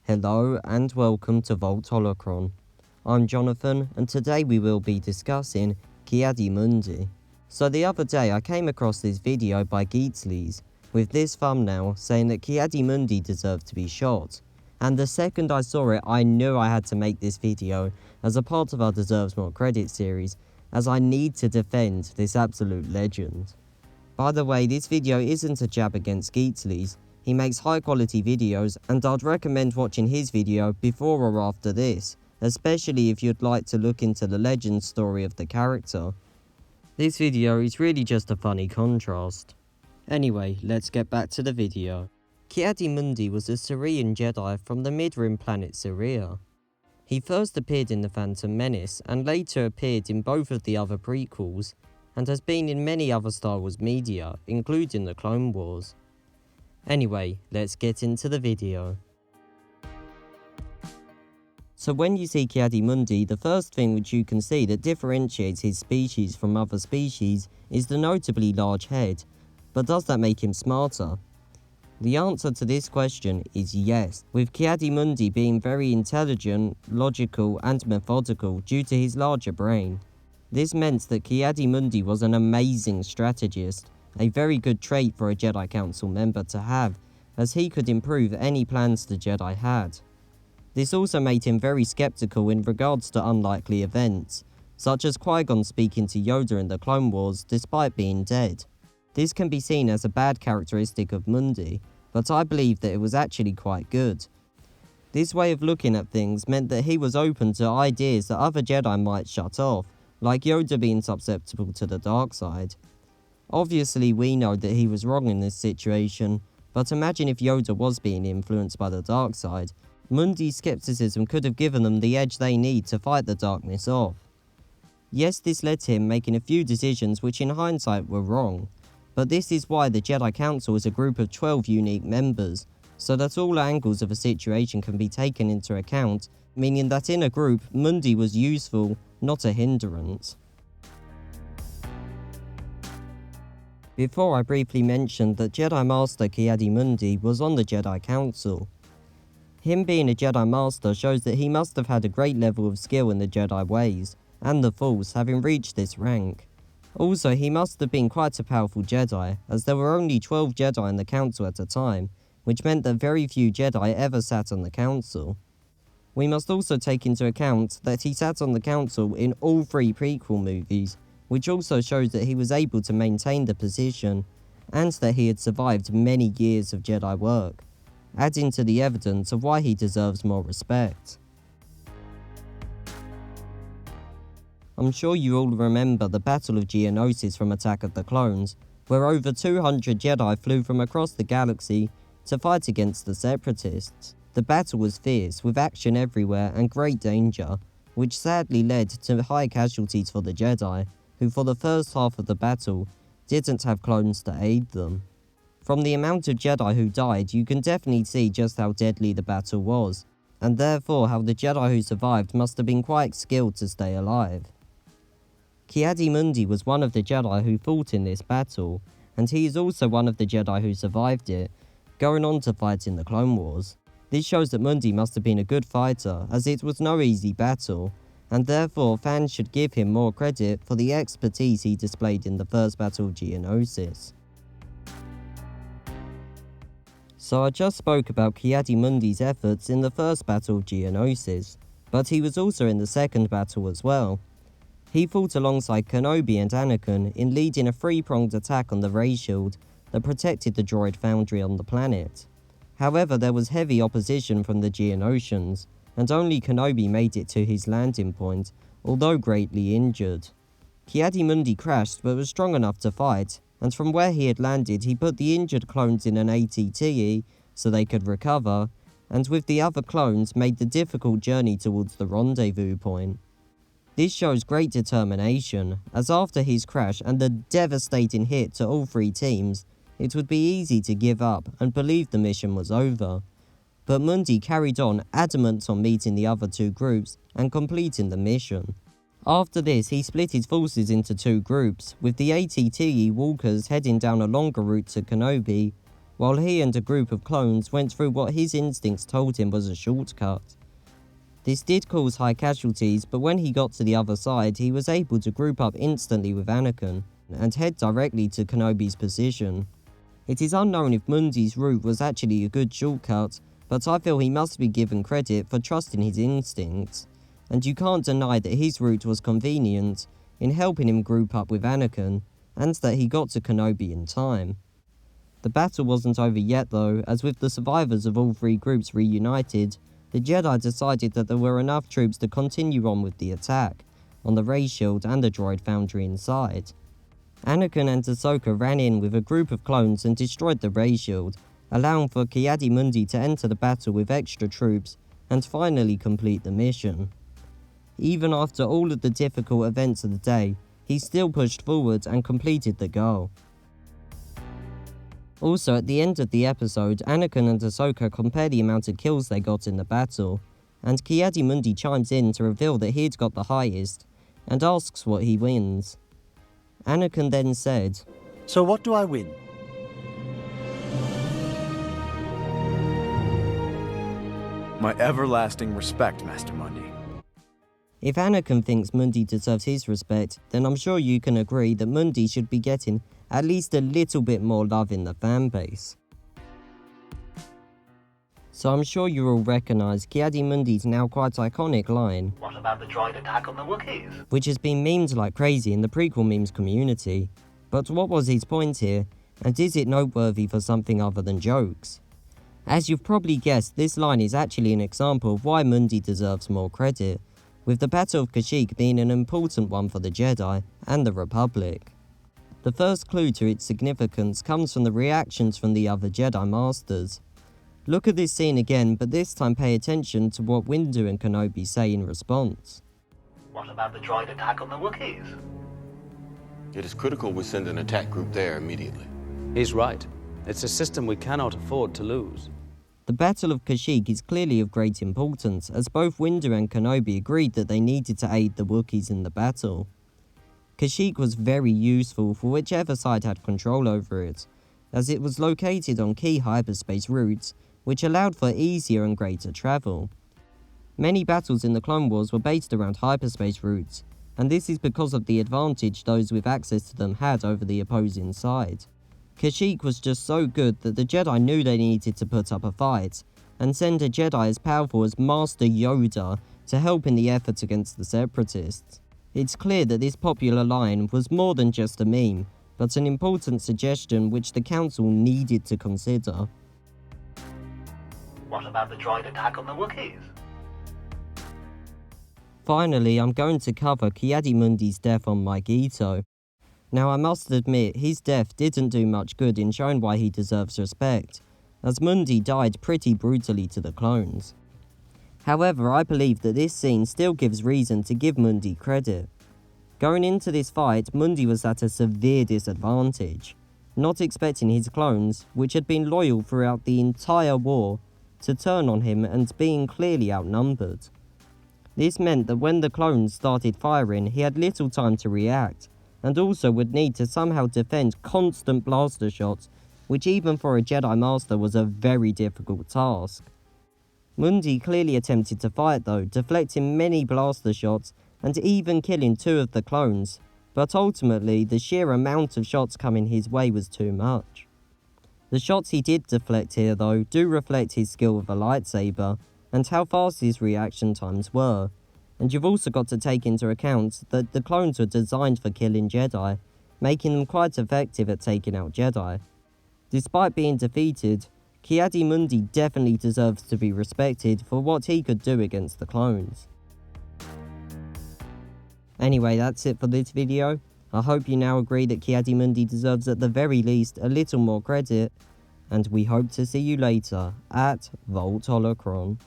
Hello and welcome to Vault Holocron. I'm Jonathan and today we will be discussing Ki-Adi-Mundi. So the other day I came across this video by Geeksleys with this thumbnail saying that Ki-Adi-Mundi deserved to be shot. And the second I saw it I knew I had to make this video as a part of our Deserves More Credit series, as I need to defend this absolute legend. By the way, this video isn't a jab against Geeksleys. He makes high quality videos and I'd recommend watching his video before or after this, especially if you'd like to look into the legend story of the character. This video is really just a funny contrast. Anyway, let's get back to the video. Ki-Adi-Mundi was a Cerean Jedi from the mid-rim planet Cerea. He first appeared in The Phantom Menace and later appeared in both of the other prequels, and has been in many other Star Wars media, including the Clone Wars. Anyway, let's get into the video. So when you see Ki-Adi-Mundi, the first thing which you can see that differentiates his species from other species is the notably large head. But does that make him smarter? The answer to this question is yes, with Ki-Adi-Mundi being very intelligent, logical and methodical due to his larger brain. This meant that Ki-Adi-Mundi was an amazing strategist, a very good trait for a Jedi Council member to have, as he could improve any plans the Jedi had. This also made him very skeptical in regards to unlikely events, such as Qui-Gon speaking to Yoda in the Clone Wars despite being dead. This can be seen as a bad characteristic of Mundi, but I believe that it was actually quite good. This way of looking at things meant that he was open to ideas that other Jedi might shut off, like Yoda being susceptible to the dark side. Obviously we know that he was wrong in this situation, but imagine if Yoda was being influenced by the dark side. Mundi's skepticism could have given them the edge they need to fight the darkness off. Yes, this led to him making a few decisions which in hindsight were wrong, but this is why the Jedi Council is a group of 12 unique members, so that all angles of a situation can be taken into account, meaning that in a group, Mundi was useful, not a hindrance. Before I briefly mentioned that Jedi Master Ki-Adi-Mundi was on the Jedi Council. Him being a Jedi Master shows that he must have had a great level of skill in the Jedi ways, and the Force, having reached this rank. Also, he must have been quite a powerful Jedi, as there were only 12 Jedi in the Council at a time, which meant that very few Jedi ever sat on the Council. We must also take into account that he sat on the Council in all 3 prequel movies, which also shows that he was able to maintain the position, and that he had survived many years of Jedi work, adding to the evidence of why he deserves more respect. I'm sure you all remember the Battle of Geonosis from Attack of the Clones, where over 200 Jedi flew from across the galaxy to fight against the Separatists. The battle was fierce, with action everywhere and great danger, which sadly led to high casualties for the Jedi, who for the first half of the battle didn't have clones to aid them. From the amount of Jedi who died, you can definitely see just how deadly the battle was, and therefore how the Jedi who survived must have been quite skilled to stay alive. Ki-Adi-Mundi was one of the Jedi who fought in this battle, and he is also one of the Jedi who survived it, going on to fight in the Clone Wars. This shows that Mundi must have been a good fighter, as it was no easy battle, and therefore fans should give him more credit for the expertise he displayed in the first Battle of Geonosis. So I just spoke about Ki-Adi-Mundi's efforts in the first Battle of Geonosis, but he was also in the second battle as well. He fought alongside Kenobi and Anakin in leading a 3-pronged attack on the ray shield that protected the droid foundry on the planet. However, there was heavy opposition from the Geonosians, and only Kenobi made it to his landing point, although greatly injured. Ki-Adi-Mundi crashed but was strong enough to fight, and from where he had landed he put the injured clones in an ATTE so they could recover, and with the other clones made the difficult journey towards the rendezvous point. This shows great determination, as after his crash and the devastating hit to all 3 teams, it would be easy to give up and believe the mission was over. But Mundi carried on, adamant on meeting the other 2 groups and completing the mission. After this, he split his forces into 2 groups, with the ATTE walkers heading down a longer route to Kenobi, while he and a group of clones went through what his instincts told him was a shortcut. This did cause high casualties, but when he got to the other side, he was able to group up instantly with Anakin and head directly to Kenobi's position. It is unknown if Mundi's route was actually a good shortcut, but I feel he must be given credit for trusting his instincts, and you can't deny that his route was convenient in helping him group up with Anakin, and that he got to Kenobi in time. The battle wasn't over yet though, as with the survivors of all three groups reunited, the Jedi decided that there were enough troops to continue on with the attack on the ray shield and the droid foundry inside. Anakin and Ahsoka ran in with a group of clones and destroyed the ray shield, allowing for Ki-Adi-Mundi to enter the battle with extra troops and finally complete the mission. Even after all of the difficult events of the day, he still pushed forward and completed the goal. Also, at the end of the episode, Anakin and Ahsoka compare the amount of kills they got in the battle, and Ki-Adi-Mundi chimes in to reveal that he'd got the highest, and asks what he wins. Anakin then said, "So what do I win?" "My everlasting respect, Master Mundi." If Anakin thinks Mundi deserves his respect, then I'm sure you can agree that Mundi should be getting at least a little bit more love in the fanbase. So I'm sure you all recognise Ki-Adi-Mundi's now quite iconic line, "What about the droid attack on the Wookiees?" which has been memed like crazy in the prequel memes community. But what was his point here, and is it noteworthy for something other than jokes? As you've probably guessed, this line is actually an example of why Mundi deserves more credit, with the Battle of Kashyyyk being an important one for the Jedi and the Republic. The first clue to its significance comes from the reactions from the other Jedi Masters. Look at this scene again, but this time pay attention to what Windu and Kenobi say in response. "What about the droid attack on the Wookiees?" It is critical we send an attack group there immediately. He's right. It's a system we cannot afford to lose. The Battle of Kashyyyk is clearly of great importance, as both Windu and Kenobi agreed that they needed to aid the Wookiees in the battle. Kashyyyk was very useful for whichever side had control over it, as it was located on key hyperspace routes, which allowed for easier and greater travel. Many battles in the Clone Wars were based around hyperspace routes, and this is because of the advantage those with access to them had over the opposing side. Kashyyyk was just so good that the Jedi knew they needed to put up a fight, and send a Jedi as powerful as Master Yoda to help in the effort against the Separatists. It's clear that this popular line was more than just a meme, but an important suggestion which the Council needed to consider. "What about the droid attack on the Wookiees?" Finally, I'm going to cover Ki-Adi-Mundi's death on Mygeeto. Now I must admit, his death didn't do much good in showing why he deserves respect, as Mundi died pretty brutally to the clones. However, I believe that this scene still gives reason to give Mundi credit. Going into this fight, Mundi was at a severe disadvantage, not expecting his clones, which had been loyal throughout the entire war, to turn on him and being clearly outnumbered. This meant that when the clones started firing, he had little time to react, and also would need to somehow defend constant blaster shots, which even for a Jedi Master was a very difficult task. Mundi clearly attempted to fight though, deflecting many blaster shots and even killing 2 of the clones, but ultimately the sheer amount of shots coming his way was too much. The shots he did deflect here though do reflect his skill with a lightsaber and how fast his reaction times were, and you've also got to take into account that the clones were designed for killing Jedi, making them quite effective at taking out Jedi. Despite being defeated, Ki-Adi-Mundi definitely deserves to be respected for what he could do against the clones. Anyway, that's it for this video. I hope you now agree that Ki-Adi-Mundi deserves at the very least a little more credit, and we hope to see you later at Volt Holocron.